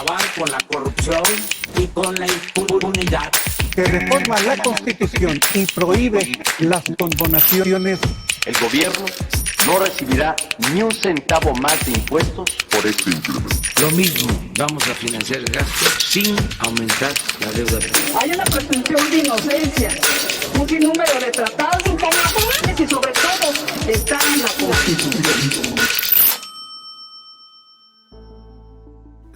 acabar con la corrupción y con la impunidad. Que reforma la Constitución y prohíbe las condonaciones. El gobierno no recibirá ni un centavo más de impuestos por este incremento. Lo mismo, vamos a financiar el gasto sin aumentar la deuda. Hay una presunción de inocencia, un sinnúmero de tratados internacionales y sobre todo está en la Constitución.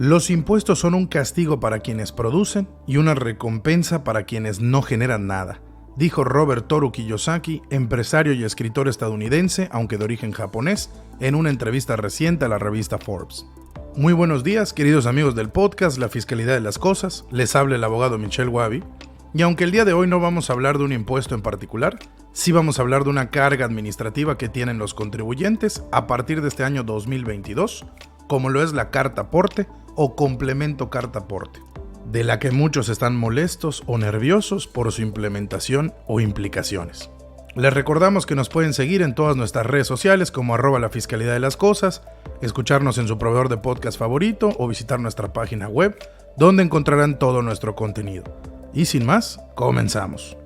Los impuestos son un castigo para quienes producen y una recompensa para quienes no generan nada, dijo Robert Toru Kiyosaki, empresario y escritor estadounidense, aunque de origen japonés, en una entrevista reciente a la revista Forbes. Muy buenos días, queridos amigos del podcast La Fiscalidad de las Cosas, les habla el abogado Michel Wabi, y aunque el día de hoy no vamos a hablar de un impuesto en particular, sí vamos a hablar de una carga administrativa que tienen los contribuyentes a partir de este año 2022, como lo es la carta aporte o complemento carta aporte, de la que muchos están molestos o nerviosos por su implementación o implicaciones. Les recordamos que nos pueden seguir en todas nuestras redes sociales como @la Fiscalidad de las Cosas, escucharnos en su proveedor de podcast favorito o visitar nuestra página web, donde encontrarán todo nuestro contenido. Y sin más, comenzamos.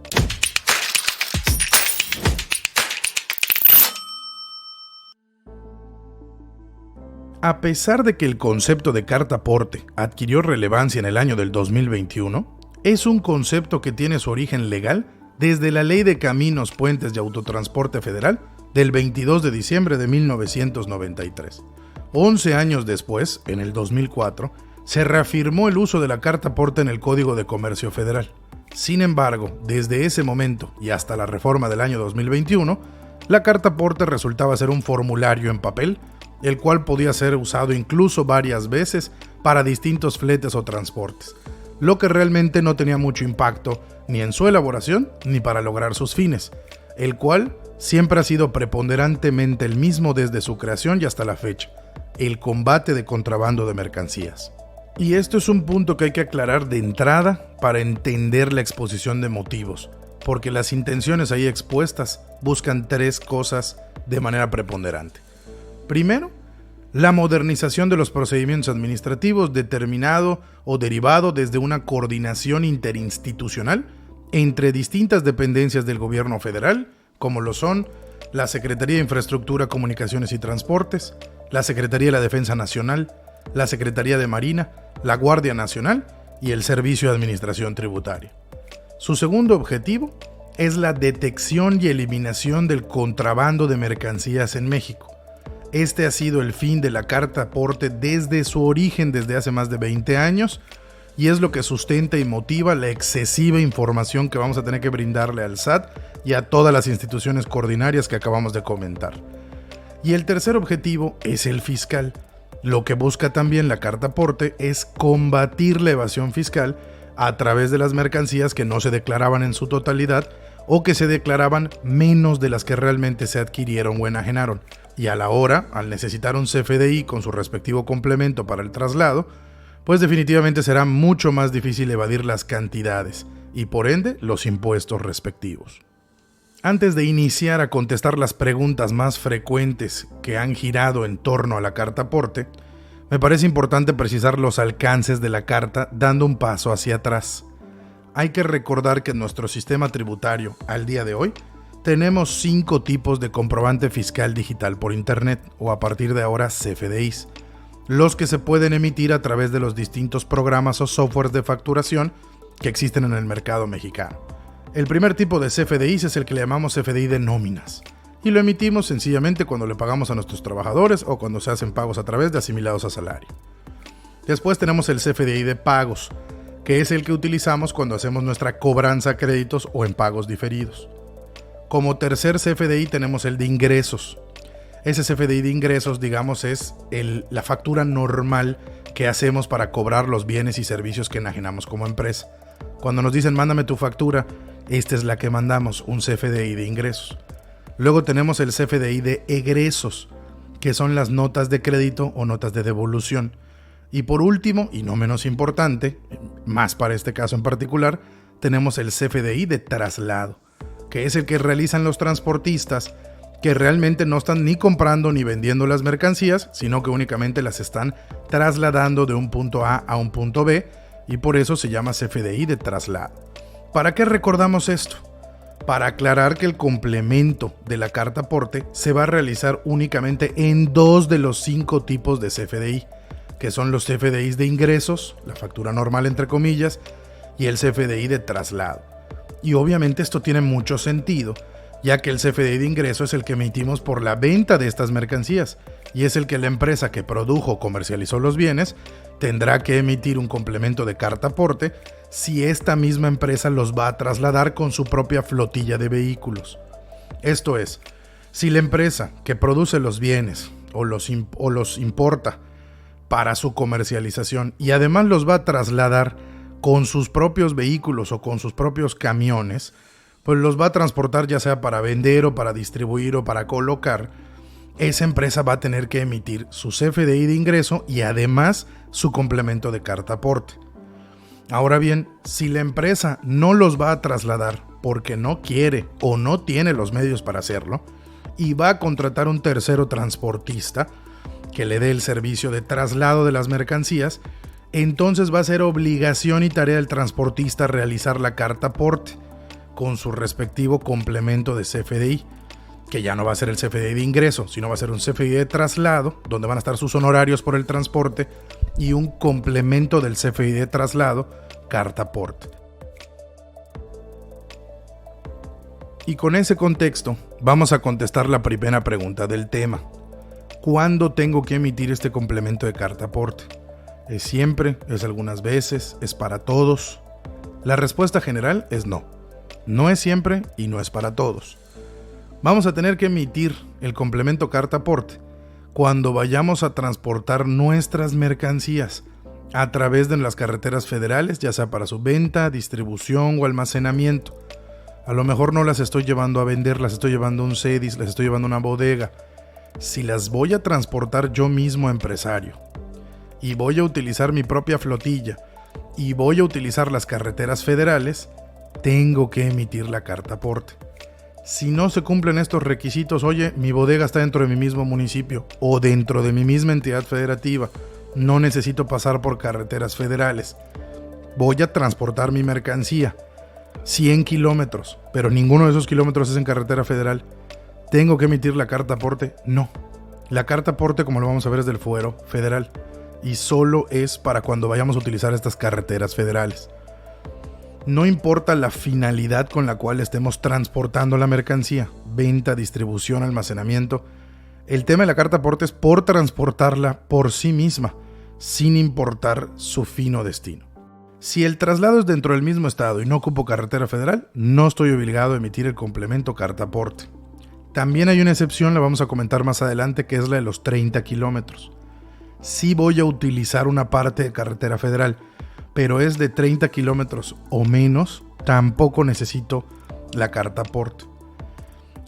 A pesar de que el concepto de carta aporte adquirió relevancia en el año del 2021, es un concepto que tiene su origen legal desde la Ley de Caminos, Puentes y Autotransporte Federal del 22 de diciembre de 1993. 11 años después, en el 2004, se reafirmó el uso de la carta aporte en el Código de Comercio Federal. Sin embargo, desde ese momento y hasta la reforma del año 2021, la carta aporte resultaba ser un formulario en papel, el cual podía ser usado incluso varias veces para distintos fletes o transportes, lo que realmente no tenía mucho impacto ni en su elaboración ni para lograr sus fines, el cual siempre ha sido preponderantemente el mismo desde su creación y hasta la fecha: el combate de contrabando de mercancías. Y esto es un punto que hay que aclarar de entrada para entender la exposición de motivos, porque las intenciones ahí expuestas buscan tres cosas de manera preponderante. Primero, la modernización de los procedimientos administrativos determinado o derivado desde una coordinación interinstitucional entre distintas dependencias del gobierno federal, como lo son la Secretaría de Infraestructura, Comunicaciones y Transportes, la Secretaría de la Defensa Nacional, la Secretaría de Marina, la Guardia Nacional y el Servicio de Administración Tributaria. Su segundo objetivo es la detección y eliminación del contrabando de mercancías en México. Este ha sido el fin de la carta aporte desde su origen, desde hace más de 20 años, y es lo que sustenta y motiva la excesiva información que vamos a tener que brindarle al SAT y a todas las instituciones coordinarias que acabamos de comentar. Y el tercer objetivo es el fiscal. Lo que busca también la carta aporte es combatir la evasión fiscal a través de las mercancías que no se declaraban en su totalidad o que se declaraban menos de las que realmente se adquirieron o enajenaron. Y a la hora, al necesitar un CFDI con su respectivo complemento para el traslado, pues definitivamente será mucho más difícil evadir las cantidades y por ende los impuestos respectivos. Antes de iniciar a contestar las preguntas más frecuentes que han girado en torno a la carta aporte, me parece importante precisar los alcances de la carta dando un paso hacia atrás. Hay que recordar que en nuestro sistema tributario, al día de hoy, tenemos 5 tipos de comprobante fiscal digital por internet, o a partir de ahora CFDIs, los que se pueden emitir a través de los distintos programas o softwares de facturación que existen en el mercado mexicano. El primer tipo de CFDIs es el que le llamamos CFDI de nóminas, y lo emitimos sencillamente cuando le pagamos a nuestros trabajadores o cuando se hacen pagos a través de asimilados a salario. Después tenemos el CFDI de pagos, que es el que utilizamos cuando hacemos nuestra cobranza a créditos o en pagos diferidos. Como tercer CFDI tenemos el de ingresos. Ese CFDI de ingresos, digamos, es la factura normal que hacemos para cobrar los bienes y servicios que enajenamos como empresa. Cuando nos dicen mándame tu factura, esta es la que mandamos, un CFDI de ingresos. Luego tenemos el CFDI de egresos, que son las notas de crédito o notas de devolución. Y por último, y no menos importante, más para este caso en particular, tenemos el CFDI de traslado, que es el que realizan los transportistas que realmente no están ni comprando ni vendiendo las mercancías, sino que únicamente las están trasladando de un punto A a un punto B, y por eso se llama CFDI de traslado. ¿Para qué recordamos esto? Para aclarar que el complemento de la carta aporte se va a realizar únicamente en 2 de los 5 tipos de CFDI, que son los CFDIs de ingresos, la factura normal entre comillas, y el CFDI de traslado. Y obviamente esto tiene mucho sentido, ya que el CFDI de ingreso es el que emitimos por la venta de estas mercancías, y es el que la empresa que produjo o comercializó los bienes tendrá que emitir un complemento de carta aporte si esta misma empresa los va a trasladar con su propia flotilla de vehículos. Esto es, si la empresa que produce los bienes o los importa para su comercialización y además los va a trasladar con sus propios vehículos o con sus propios camiones, pues los va a transportar ya sea para vender o para distribuir o para colocar, esa empresa va a tener que emitir su CFDI de ingreso y además su complemento de carta aporte. Ahora bien, si la empresa no los va a trasladar porque no quiere o no tiene los medios para hacerlo y va a contratar un tercero transportista que le dé el servicio de traslado de las mercancías, entonces va a ser obligación y tarea del transportista realizar la carta aporte con su respectivo complemento de CFDI, que ya no va a ser el CFDI de ingreso, sino va a ser un CFDI de traslado, donde van a estar sus honorarios por el transporte y un complemento del CFDI de traslado, carta aporte. Y con ese contexto, vamos a contestar la primera pregunta del tema. ¿Cuándo tengo que emitir este complemento de carta aporte? ¿Es siempre? ¿Es algunas veces? ¿Es para todos? La respuesta general es no. No es siempre y no es para todos. Vamos a tener que emitir el complemento carta aporte cuando vayamos a transportar nuestras mercancías a través de las carreteras federales, ya sea para su venta, distribución o almacenamiento. A lo mejor no las estoy llevando a vender, las estoy llevando a un CEDIS, las estoy llevando a una bodega. Si las voy a transportar yo mismo empresario y voy a utilizar mi propia flotilla y voy a utilizar las carreteras federales, tengo que emitir la carta aporte. Si no se cumplen estos requisitos, oye, mi bodega está dentro de mi mismo municipio o dentro de mi misma entidad federativa, no necesito pasar por carreteras federales, voy a transportar mi mercancía 100 kilómetros, pero ninguno de esos kilómetros es en carretera federal, ¿tengo que emitir la carta aporte? No. La carta aporte, como lo vamos a ver, es del fuero federal y solo es para cuando vayamos a utilizar estas carreteras federales. No importa la finalidad con la cual estemos transportando la mercancía, venta, distribución, almacenamiento, el tema de la carta aporte es por transportarla por sí misma, sin importar su fin o destino. Si el traslado es dentro del mismo estado y no ocupo carretera federal, no estoy obligado a emitir el complemento carta aporte. También hay una excepción, la vamos a comentar más adelante, que es la de los 30 kilómetros. Sí voy a utilizar una parte de carretera federal, pero es de 30 kilómetros o menos, tampoco necesito la carta aporte.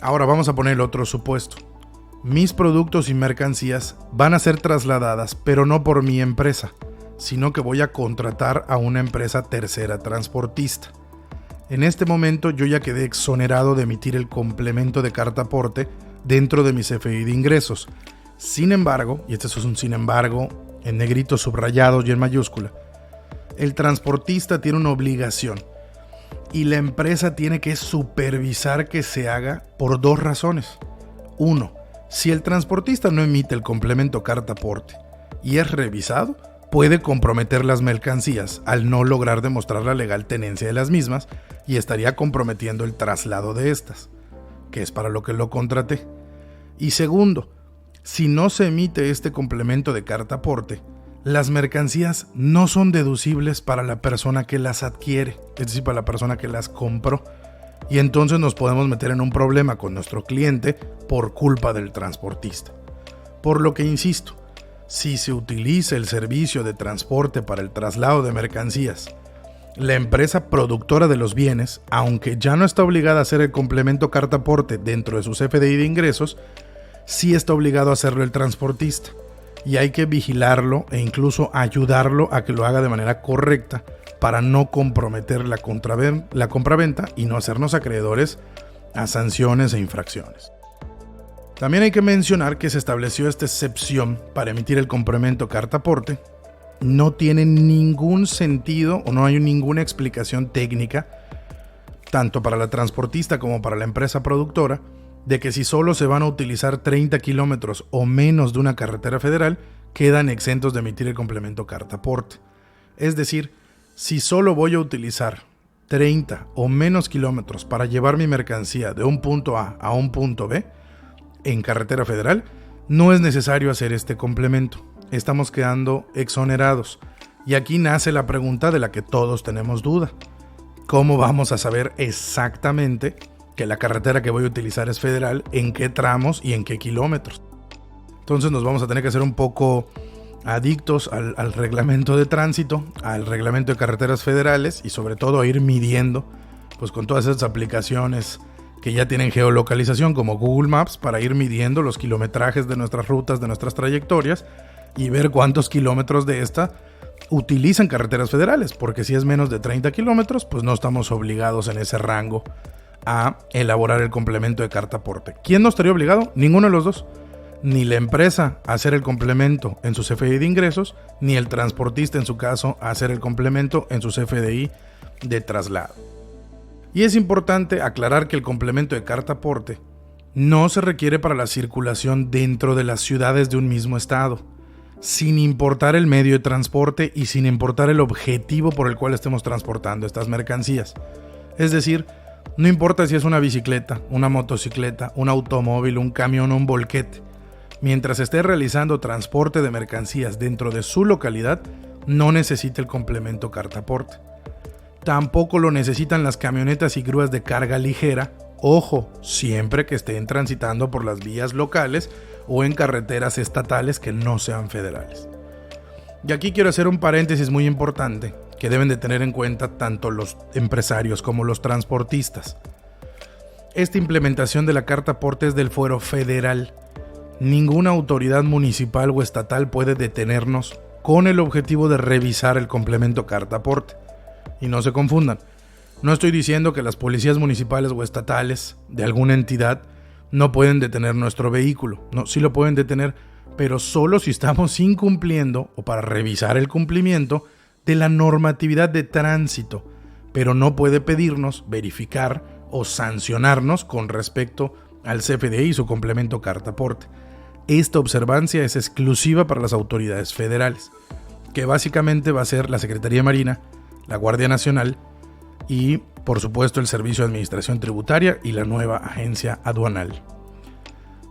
Ahora vamos a poner el otro supuesto. Mis productos y mercancías van a ser trasladadas, pero no por mi empresa, sino que voy a contratar a una empresa tercera transportista. En este momento yo ya quedé exonerado de emitir el complemento de carta aporte dentro de mi CFDI de ingresos. Sin embargo, y este es un sin embargo en negrito subrayado y en mayúscula, el transportista tiene una obligación y la empresa tiene que supervisar que se haga por 2 razones. 1. Si el transportista no emite el complemento carta aporte y es revisado, puede comprometer las mercancías al no lograr demostrar la legal tenencia de las mismas y estaría comprometiendo el traslado de estas, que es para lo que lo contraté. Y segundo, si no se emite este complemento de carta aporte, las mercancías no son deducibles para la persona que las adquiere, es decir, para la persona que las compró. Y entonces nos podemos meter en un problema con nuestro cliente por culpa del transportista. Por lo que insisto, si se utiliza el servicio de transporte para el traslado de mercancías, la empresa productora de los bienes, aunque ya no está obligada a hacer el complemento carta aporte dentro de su CFDI de ingresos, sí está obligado a hacerlo el transportista. Y hay que vigilarlo e incluso ayudarlo a que lo haga de manera correcta para no comprometer la compraventa y no hacernos acreedores a sanciones e infracciones. También hay que mencionar que se estableció esta excepción para emitir el complemento carta aporte. No tiene ningún sentido o no hay ninguna explicación técnica, tanto para la transportista como para la empresa productora, de que si solo se van a utilizar 30 kilómetros o menos de una carretera federal, quedan exentos de emitir el complemento carta aporte. Es decir, si solo voy a utilizar 30 o menos kilómetros para llevar mi mercancía de un punto A a un punto B en carretera federal, no es necesario hacer este complemento. Estamos quedando exonerados. Y aquí nace la pregunta de la que todos tenemos duda. ¿Cómo vamos a saber exactamente que la carretera que voy a utilizar es federal, en qué tramos y en qué kilómetros? Entonces nos vamos a tener que hacer un poco adictos al reglamento de tránsito, al reglamento de carreteras federales y sobre todo a ir midiendo, pues con todas esas aplicaciones que ya tienen geolocalización como Google Maps, para ir midiendo los kilometrajes de nuestras rutas, de nuestras trayectorias y ver cuántos kilómetros de esta utilizan carreteras federales, porque si es menos de 30 kilómetros, pues no estamos obligados en ese rango a elaborar el complemento de carta aporte. ¿Quién no estaría obligado? Ninguno de los dos. Ni la empresa a hacer el complemento en su CFDI de ingresos, ni el transportista en su caso a hacer el complemento en su CFDI de traslado. Y es importante aclarar que el complemento de carta aporte no se requiere para la circulación dentro de las ciudades de un mismo estado, sin importar el medio de transporte y sin importar el objetivo por el cual estemos transportando estas mercancías. Es decir, no importa si es una bicicleta, una motocicleta, un automóvil, un camión o un volquete. Mientras esté realizando transporte de mercancías dentro de su localidad, no necesita el complemento carta aporte. Tampoco lo necesitan las camionetas y grúas de carga ligera, ojo, siempre que estén transitando por las vías locales o en carreteras estatales que no sean federales. Y aquí quiero hacer un paréntesis muy importante que deben de tener en cuenta tanto los empresarios como los transportistas. Esta implementación de la carta aporte es del fuero federal. Ninguna autoridad municipal o estatal puede detenernos con el objetivo de revisar el complemento carta aporte. Y no se confundan, no estoy diciendo que las policías municipales o estatales de alguna entidad no pueden detener nuestro vehículo. No, sí lo pueden detener, pero solo si estamos incumpliendo o para revisar el cumplimiento de la normatividad de tránsito, pero no puede pedirnos verificar o sancionarnos con respecto al CFDI y su complemento carta aporte. Esta observancia es exclusiva para las autoridades federales, que básicamente va a ser la Secretaría de Marina, la Guardia Nacional y, por supuesto, el Servicio de Administración Tributaria y la nueva agencia aduanal.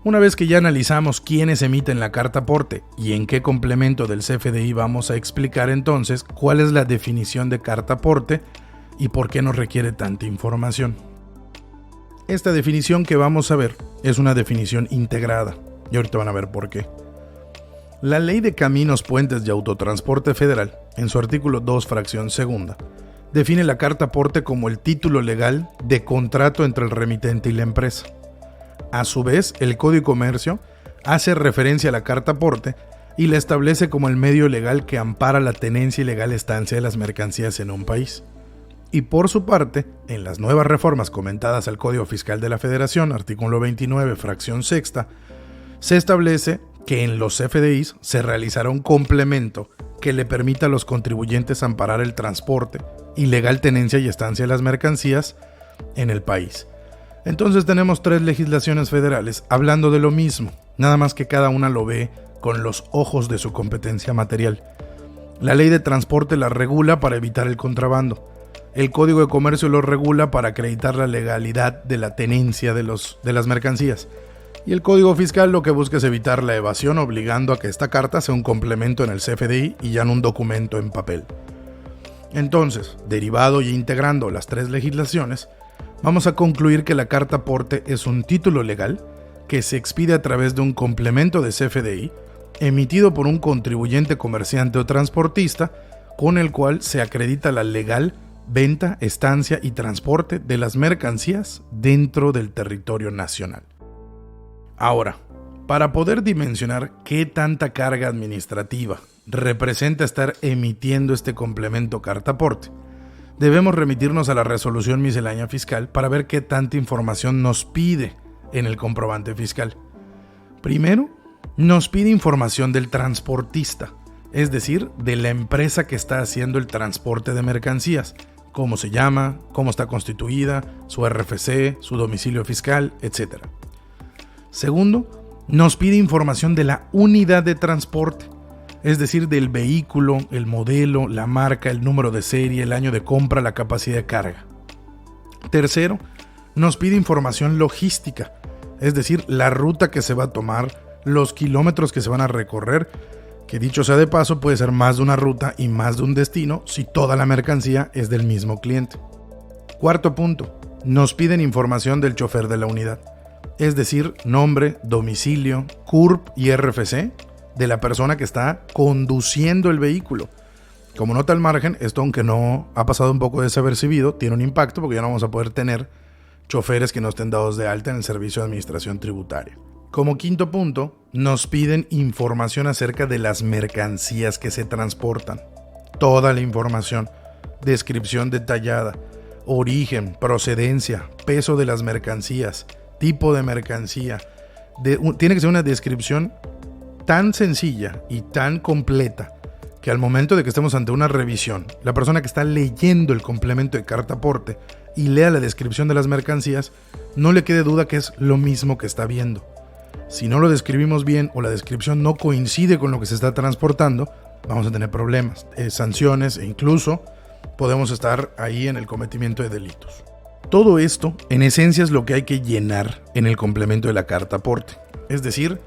Una vez que ya analizamos quiénes emiten la carta aporte y en qué complemento del CFDI, vamos a explicar entonces cuál es la definición de carta aporte y por qué nos requiere tanta información. Esta definición que vamos a ver es una definición integrada y ahorita van a ver por qué. La Ley de Caminos, Puentes y Autotransporte Federal, en su artículo 2, fracción segunda, define la carta aporte como el título legal de contrato entre el remitente y la empresa. A su vez, el Código de Comercio hace referencia a la carta aporte y la establece como el medio legal que ampara la tenencia y legal estancia de las mercancías en un país. Y por su parte, en las nuevas reformas comentadas al Código Fiscal de la Federación, artículo 29, fracción sexta, se establece que en los CFDIs se realizará un complemento que le permita a los contribuyentes amparar el transporte y legal tenencia y estancia de las mercancías en el país. Entonces tenemos 3 legislaciones federales hablando de lo mismo, nada más que cada una lo ve con los ojos de su competencia material. La Ley de Transporte la regula para evitar el contrabando. El Código de Comercio lo regula para acreditar la legalidad de la tenencia de las mercancías. Y el Código Fiscal lo que busca es evitar la evasión, obligando a que esta carta sea un complemento en el CFDI y ya no un documento en papel. Entonces, derivado y integrando las 3 legislaciones, vamos a concluir que la carta aporte es un título legal que se expide a través de un complemento de CFDI emitido por un contribuyente, comerciante o transportista, con el cual se acredita la legal venta, estancia y transporte de las mercancías dentro del territorio nacional. Ahora, para poder dimensionar qué tanta carga administrativa representa estar emitiendo este complemento carta aporte, debemos remitirnos a la resolución miscelánea fiscal para ver qué tanta información nos pide en el comprobante fiscal. Primero, nos pide información del transportista, es decir, de la empresa que está haciendo el transporte de mercancías, cómo se llama, cómo está constituida, su RFC, su domicilio fiscal, etc. Segundo, nos pide información de la unidad de transporte, es decir, del vehículo, el modelo, la marca, el número de serie, el año de compra, la capacidad de carga. Tercero, nos pide información logística, es decir, la ruta que se va a tomar, los kilómetros que se van a recorrer, que dicho sea de paso puede ser más de una ruta y más de un destino si toda la mercancía es del mismo cliente. Cuarto punto, nos piden información del chofer de la unidad, es decir, nombre, domicilio, CURP y RFC de la persona que está conduciendo el vehículo. Como nota al margen, esto aunque no ha pasado un poco desapercibido, tiene un impacto porque ya no vamos a poder tener choferes que no estén dados de alta en el Servicio de Administración Tributaria. Como quinto punto, nos piden información acerca de las mercancías que se transportan. Toda la información, descripción detallada, origen, procedencia, peso de las mercancías, tipo de mercancía. Tiene que ser una descripción tan sencilla y tan completa que al momento de que estemos ante una revisión, la persona que está leyendo el complemento de carta aporte y lea la descripción de las mercancías, no le quede duda que es lo mismo que está viendo. Si no lo describimos bien o la descripción no coincide con lo que se está transportando, vamos a tener problemas, sanciones e incluso podemos estar ahí en el cometimiento de delitos. Todo esto, en esencia, es lo que hay que llenar en el complemento de la carta aporte. Es decir,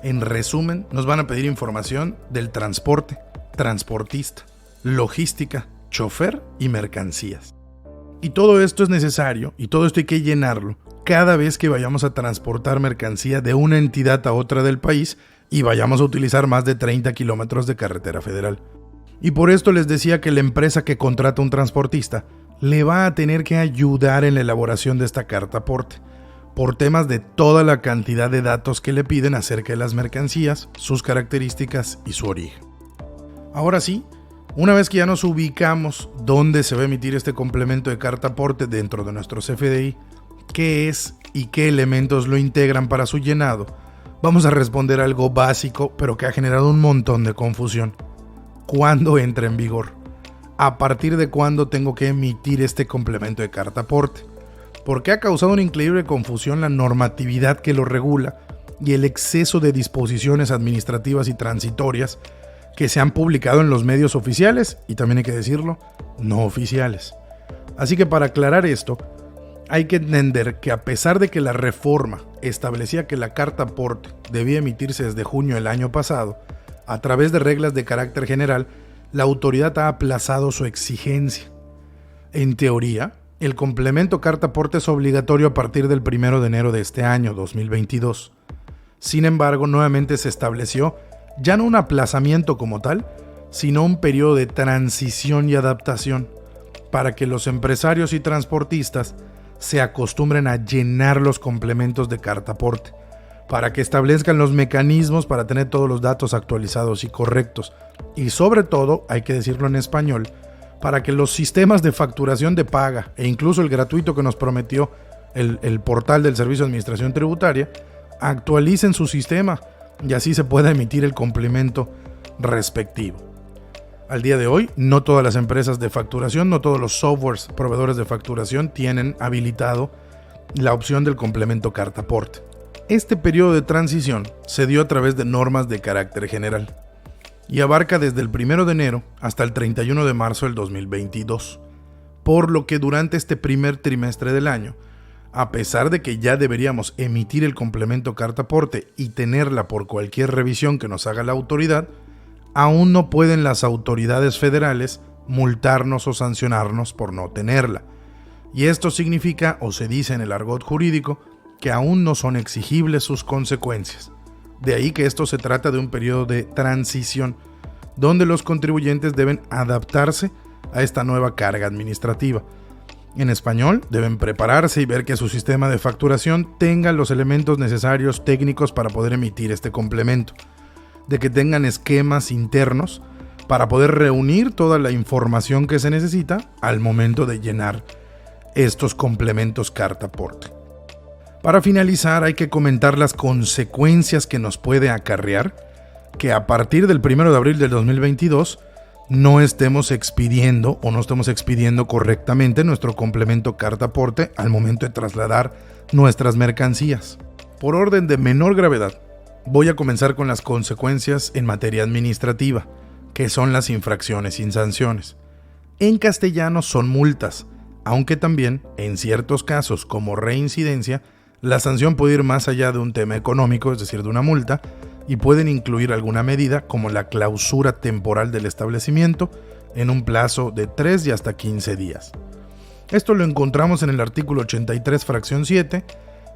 en resumen, nos van a pedir información del transporte, transportista, logística, chofer y mercancías. Y todo esto es necesario y todo esto hay que llenarlo cada vez que vayamos a transportar mercancía de una entidad a otra del país y vayamos a utilizar más de 30 kilómetros de carretera federal. Y por esto les decía que la empresa que contrata un transportista le va a tener que ayudar en la elaboración de esta carta aporte, por temas de toda la cantidad de datos que le piden acerca de las mercancías, sus características y su origen. Ahora sí, una vez que ya nos ubicamos dónde se va a emitir este complemento de carta aporte dentro de nuestro CFDI, qué es y qué elementos lo integran para su llenado, vamos a responder algo básico pero que ha generado un montón de confusión. ¿Cuándo entra en vigor? ¿A partir de cuándo tengo que emitir este complemento de carta aporte? Porque ha causado una increíble confusión la normatividad que lo regula y el exceso de disposiciones administrativas y transitorias que se han publicado en los medios oficiales y también hay que decirlo, no oficiales. Así que para aclarar esto, hay que entender que a pesar de que la reforma establecía que la carta aporte debía emitirse desde junio del año pasado, a través de reglas de carácter general, la autoridad ha aplazado su exigencia. En teoría, el complemento carta aporte es obligatorio a partir del 1 de enero de este año, 2022. Sin embargo, nuevamente se estableció ya no un aplazamiento como tal, sino un periodo de transición y adaptación para que los empresarios y transportistas se acostumbren a llenar los complementos de carta aporte, para que establezcan los mecanismos para tener todos los datos actualizados y correctos, y sobre todo, hay que decirlo en español, para que los sistemas de facturación de paga e incluso el gratuito que nos prometió el portal del Servicio de Administración Tributaria, actualicen su sistema y así se pueda emitir el complemento respectivo. Al día de hoy, no todas las empresas de facturación, no todos los softwares proveedores de facturación tienen habilitado la opción del complemento carta aporte. Este periodo de transición se dio a través de normas de carácter general y abarca desde el 1 de enero hasta el 31 de marzo del 2022, por lo que durante este primer trimestre del año, a pesar de que ya deberíamos emitir el complemento carta aporte y tenerla por cualquier revisión que nos haga la autoridad, aún no pueden las autoridades federales multarnos o sancionarnos por no tenerla. Y esto significa, o se dice en el argot jurídico, que aún no son exigibles sus consecuencias. De ahí que esto se trata de un periodo de transición, donde los contribuyentes deben adaptarse a esta nueva carga administrativa. En español, deben prepararse y ver que su sistema de facturación tenga los elementos necesarios técnicos para poder emitir este complemento, de que tengan esquemas internos para poder reunir toda la información que se necesita al momento de llenar estos complementos carta aporte. Para finalizar, hay que comentar las consecuencias que nos puede acarrear que a partir del 1 de abril del 2022 no estemos expidiendo o no estemos expidiendo correctamente nuestro complemento carta aporte al momento de trasladar nuestras mercancías. Por orden de menor gravedad, voy a comenzar con las consecuencias en materia administrativa, que son las infracciones sin sanciones. En castellano son multas, aunque también, en ciertos casos como reincidencia, la sanción puede ir más allá de un tema económico, es decir, de una multa, y pueden incluir alguna medida como la clausura temporal del establecimiento en un plazo de 3 y hasta 15 días. Esto lo encontramos en el artículo 83 fracción 7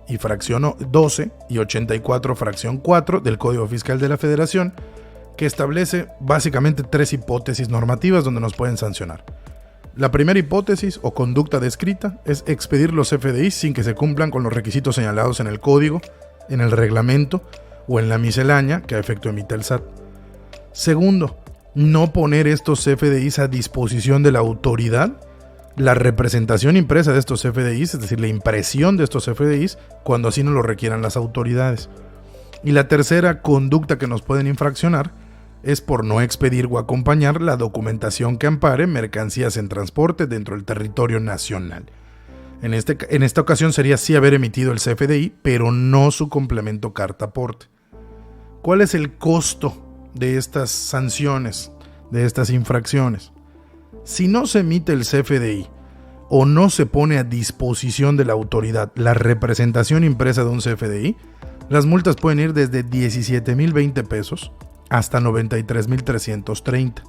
y fracción 12 y 84 fracción 4 del Código Fiscal de la Federación, que establece básicamente 3 hipótesis normativas donde nos pueden sancionar. La primera hipótesis o conducta descrita es expedir los CFDIs sin que se cumplan con los requisitos señalados en el código, en el reglamento o en la miscelánea que a efecto emite el SAT. Segundo, no poner estos CFDIs a disposición de la autoridad, la representación impresa de estos CFDIs, es decir, la impresión de estos CFDIs, cuando así no lo requieran las autoridades. Y la tercera conducta que nos pueden infraccionar es por no expedir o acompañar la documentación que ampare mercancías en transporte dentro del territorio nacional. En esta ocasión sería sí haber emitido el CFDI, pero no su complemento carta aporte. ¿Cuál es el costo de estas sanciones, de estas infracciones? Si no se emite el CFDI o no se pone a disposición de la autoridad la representación impresa de un CFDI, las multas pueden ir desde 17,020 pesos hasta 93,330.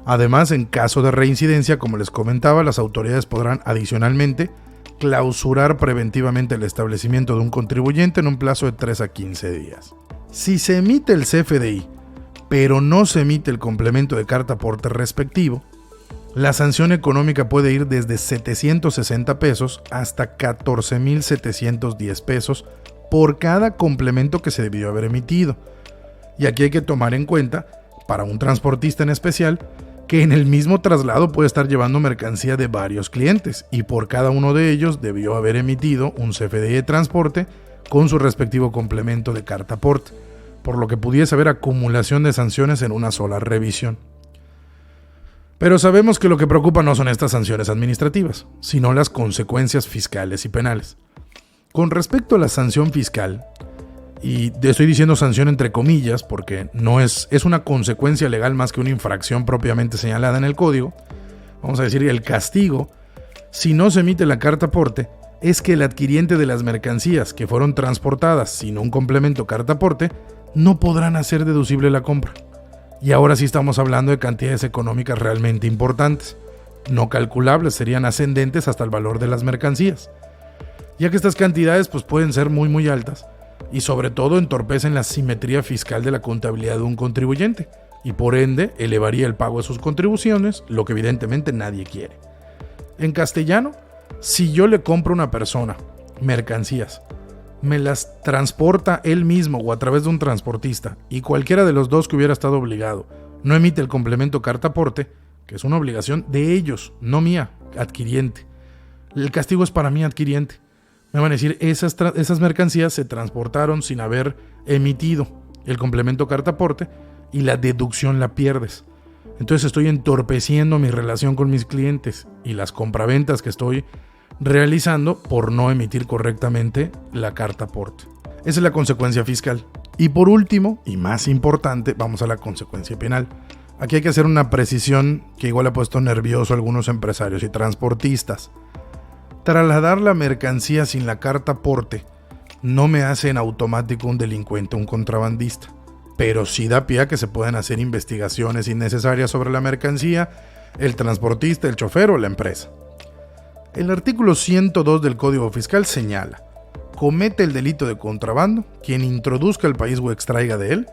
Además, en caso de reincidencia, como les comentaba, las autoridades podrán adicionalmente clausurar preventivamente el establecimiento de un contribuyente en un plazo de 3 a 15 días. Si se emite el CFDI, pero no se emite el complemento de carta aporte respectivo, la sanción económica puede ir desde 760 pesos hasta 14,710 pesos por cada complemento que se debió haber emitido. Y aquí hay que tomar en cuenta, para un transportista en especial, que en el mismo traslado puede estar llevando mercancía de varios clientes y por cada uno de ellos debió haber emitido un CFDI de transporte con su respectivo complemento de carta aporte, por lo que pudiese haber acumulación de sanciones en una sola revisión. Pero sabemos que lo que preocupa no son estas sanciones administrativas, sino las consecuencias fiscales y penales. Con respecto a la sanción fiscal, y estoy diciendo sanción entre comillas porque no es una consecuencia legal más que una infracción propiamente señalada en el código, vamos a decir el castigo, si no se emite la carta aporte, es que el adquiriente de las mercancías que fueron transportadas sin un complemento carta aporte no podrán hacer deducible la compra. Y ahora sí estamos hablando de cantidades económicas realmente importantes, no calculables, serían ascendentes hasta el valor de las mercancías, ya que estas cantidades pues, pueden ser muy altas y sobre todo entorpecen la simetría fiscal de la contabilidad de un contribuyente y por ende elevaría el pago de sus contribuciones, lo que evidentemente nadie quiere. En castellano, si yo le compro a una persona mercancías, me las transporta él mismo o a través de un transportista y cualquiera de los dos que hubiera estado obligado no emite el complemento carta aporte, que es una obligación de ellos, no mía, adquiriente. El castigo es para mí, adquiriente. Me van a decir, esas mercancías se transportaron sin haber emitido el complemento carta aporte y la deducción la pierdes. Entonces estoy entorpeciendo mi relación con mis clientes y las compraventas que estoy realizando por no emitir correctamente la carta aporte. Esa es la consecuencia fiscal. Y por último, y más importante, vamos a la consecuencia penal. Aquí hay que hacer una precisión que igual ha puesto nervioso a algunos empresarios y transportistas. Trasladar la mercancía sin la carta aporte no me hace en automático un delincuente, un contrabandista, pero sí da pie a que se puedan hacer investigaciones innecesarias sobre la mercancía, el transportista, el chofer o la empresa. El artículo 102 del Código Fiscal señala: comete el delito de contrabando quien introduzca al país o extraiga de él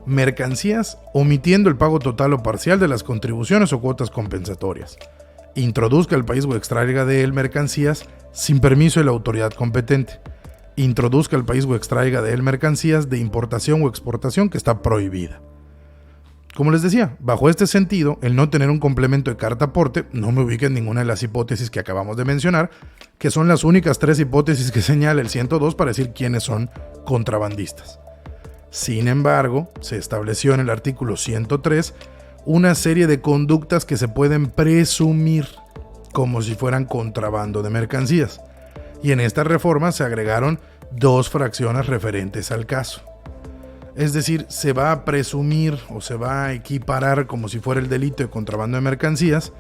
mercancías omitiendo el pago total o parcial de las contribuciones o cuotas compensatorias. Introduzca al país o extraiga de él mercancías sin permiso de la autoridad competente. Introduzca al país o extraiga de él mercancías de importación o exportación que está prohibida. Como les decía, bajo este sentido, el no tener un complemento de carta aporte no me ubica en ninguna de las hipótesis que acabamos de mencionar, que son las únicas 3 hipótesis que señala el 102 para decir quiénes son contrabandistas. Sin embargo, se estableció en el artículo 103 una serie de conductas que se pueden presumir como si fueran contrabando de mercancías. Y en esta reforma se agregaron 2 fracciones referentes al caso. Es decir, se va a presumir o se va a equiparar como si fuera el delito de contrabando de mercancías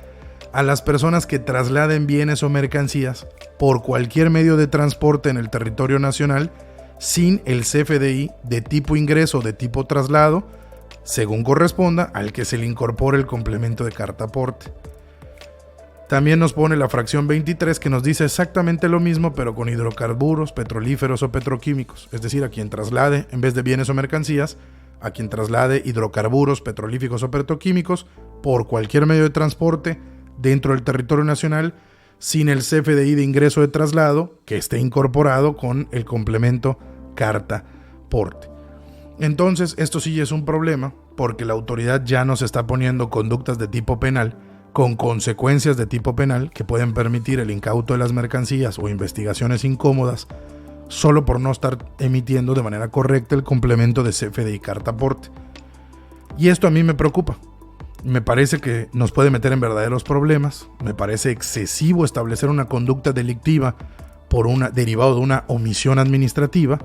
a las personas que trasladen bienes o mercancías por cualquier medio de transporte en el territorio nacional sin el CFDI de tipo ingreso o de tipo traslado, según corresponda al que se le incorpore el complemento de carta aporte. También nos pone la fracción 23 que nos dice exactamente lo mismo, pero con hidrocarburos, petrolíferos o petroquímicos, es decir, a quien traslade, en vez de bienes o mercancías, a quien traslade hidrocarburos, petrolíferos o petroquímicos por cualquier medio de transporte dentro del territorio nacional sin el CFDI de ingreso de traslado que esté incorporado con el complemento carta porte. Entonces, esto sí es un problema porque la autoridad ya nos está poniendo conductas de tipo penal con consecuencias de tipo penal que pueden permitir el incauto de las mercancías o investigaciones incómodas solo por no estar emitiendo de manera correcta el complemento de CFDI carta aporte. Y esto a mí me preocupa. Me parece que nos puede meter en verdaderos problemas. Me parece excesivo establecer una conducta delictiva derivado de una omisión administrativa.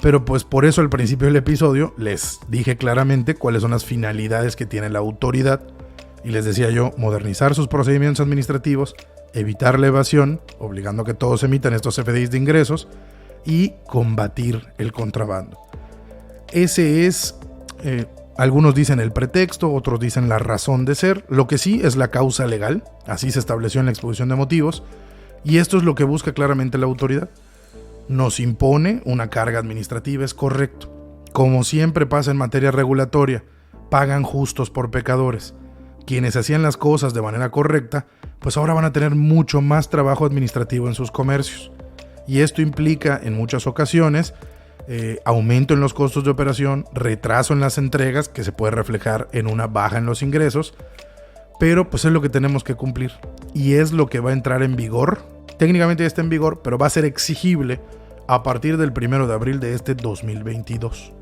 Pero pues por eso al principio del episodio les dije claramente cuáles son las finalidades que tiene la autoridad. Y les decía yo, modernizar sus procedimientos administrativos, evitar la evasión, obligando a que todos emitan estos CFDIs de ingresos y combatir el contrabando. Ese es, algunos dicen el pretexto, otros dicen la razón de ser. Lo que sí es la causa legal, así se estableció en la exposición de motivos, y esto es lo que busca claramente la autoridad. Nos impone una carga administrativa, es correcto. Como siempre pasa en materia regulatoria, pagan justos por pecadores. Quienes hacían las cosas de manera correcta, pues ahora van a tener mucho más trabajo administrativo en sus comercios. Y esto implica en muchas ocasiones aumento en los costos de operación, retraso en las entregas que se puede reflejar en una baja en los ingresos, pero pues es lo que tenemos que cumplir y es lo que va a entrar en vigor. Técnicamente ya está en vigor, pero va a ser exigible a partir del 1 de abril de este 2022.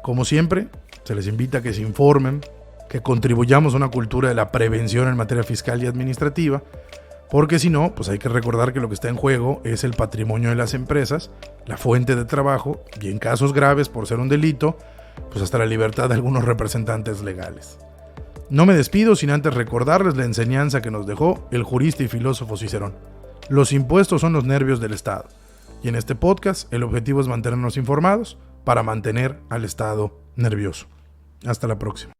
Como siempre, se les invita a que se informen, que contribuyamos a una cultura de la prevención en materia fiscal y administrativa, porque si no, pues hay que recordar que lo que está en juego es el patrimonio de las empresas, la fuente de trabajo y en casos graves por ser un delito, pues hasta la libertad de algunos representantes legales. No me despido sin antes recordarles la enseñanza que nos dejó el jurista y filósofo Cicerón. Los impuestos son los nervios del Estado, y en este podcast el objetivo es mantenernos informados para mantener al Estado nervioso. Hasta la próxima.